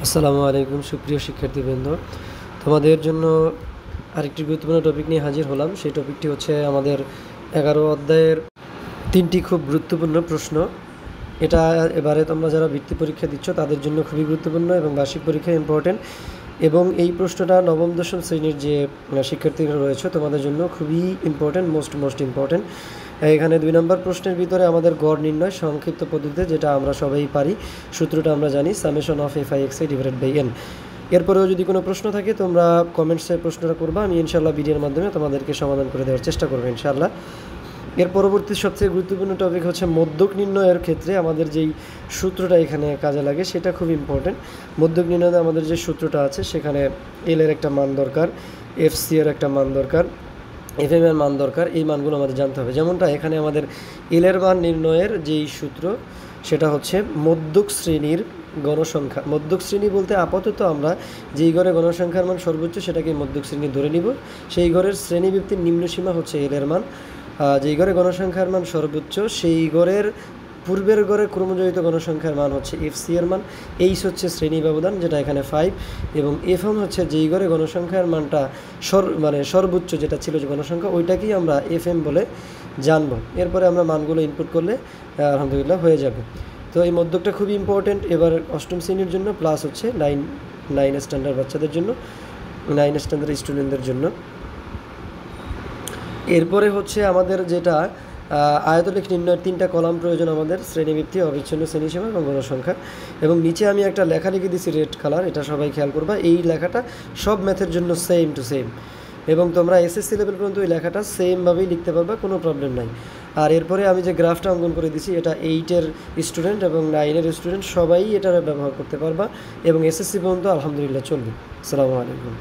আসসালামু আলাইকুম সুপ্রিয় শিক্ষার্থীবৃন্দ, তোমাদের জন্য আরেকটি গুরুত্বপূর্ণ টপিক নিয়ে হাজির হলাম। সেই টপিকটি হচ্ছে আমাদের 11 অধ্যায়ের 3টি খুব গুরুত্বপূর্ণ প্রশ্ন। এটা এবারে তোমরা যারা বৃত্তি পরীক্ষা দিচ্ছ তাদের জন্য খুবই গুরুত্বপূর্ণ এবং বার্ষিক পরীক্ষা ইম্পর্টেন্ট। এবং এই প্রশ্নটা নবম দশম শ্রেণীর যে শিক্ষার্থীরা রয়েছে তোমাদের জন্য খুবই ইম্পর্টেন্ট, মোস্ট ইম্পর্টেন্ট। এখানে 2 নম্বর প্রশ্নের ভিতরে আমাদের গড় নির্ণয় সংক্ষিপ্ত পদ্ধতিতে, যেটা আমরা সবাই পারি, সূত্রটা আমরা জানি summation of FI/XI divided by n। এরপরেও যদি কোনো প্রশ্ন থাকে তোমরা কমেন্টসে প্রশ্নটা করবা, আমি ইনশাল্লাহ ভিডিওর মাধ্যমে তোমাদেরকে সমাধান করে দেওয়ার চেষ্টা করবো ইনশাল্লাহ। এর পরবর্তী সবচেয়ে গুরুত্বপূর্ণ টপিক হচ্ছে মধ্যক নির্ণয়ের ক্ষেত্রে আমাদের যেই সূত্রটা এখানে কাজে লাগে সেটা খুব ইম্পর্টেন্ট। মধ্যক নির্ণয়ে আমাদের যে সূত্রটা আছে সেখানে এল এর একটা মান দরকার, FC এর একটা মান দরকার, FM এর মান দরকার। এই মানগুলো আমাদের জানতে হবে। যেমনটা এখানে আমাদের এল এর মান নির্ণয়ের যেই সূত্র সেটা হচ্ছে মধ্যক শ্রেণীর গণসংখ্যা। মধ্যক শ্রেণী বলতে আপাতত আমরা যেই ঘরে গণসংখ্যার মান সর্বোচ্চ সেটাকে মধ্যক শ্রেণী ধরে নিব। সেই ঘরের শ্রেণীবৃত্তির নিম্নসীমা হচ্ছে এল এর মান। যেই ঘরে গণসংখ্যার মান সর্বোচ্চ সেই ঘরের পূর্বের ঘরে ক্রমজয়িত গণসংখ্যার মান হচ্ছে FC এর মান। এইচ হচ্ছে শ্রেণী ব্যবধান, যেটা এখানে 5, এবং FM হচ্ছে যেই ঘরে গণসংখ্যার মানটা সর্বোচ্চ যেটা ছিল যে গণসংখ্যা, ওইটাকেই আমরা FM বলে জানবো। এরপরে আমরা মানগুলো ইনপুট করলে আলহামদুলিল্লাহ হয়ে যাবে। তো এই মধ্যকটা খুবই ইম্পর্টেন্ট এবার অষ্টম শ্রেণীর জন্য, প্লাস হচ্ছে 9 স্ট্যান্ডার্ড বাচ্চাদের জন্য, 9 স্ট্যান্ডার্ড স্টুডেন্টদের জন্য। এরপরে হচ্ছে আমাদের যেটা আয়তলেখ নির্ণয়ের 3টা কলাম প্রয়োজন আমাদের, শ্রেণীবৃত্তি, অবিচ্ছিন্ন শ্রেণীসীমা এবং গণসংখ্যা। এবং নিচে আমি একটা লেখা লিখে দিচ্ছি রেড কালার, এটা সবাই খেয়াল করবা। এই লেখাটা সব ম্যাথের জন্য সেম টু সেম, এবং তোমরা SSC লেভেল পর্যন্ত এই লেখাটা সেমভাবেই লিখতে পারবা, কোনো প্রবলেম নাই। আর এরপরে আমি যে গ্রাফটা অঙ্কন করে দিচ্ছি এটা 8-এর স্টুডেন্ট এবং 9-এর স্টুডেন্ট সবাই এটা ব্যবহার করতে পারবা, এবং SSC পর্যন্ত আলহামদুলিল্লাহ চলবে। আসসালামু আলাইকুম।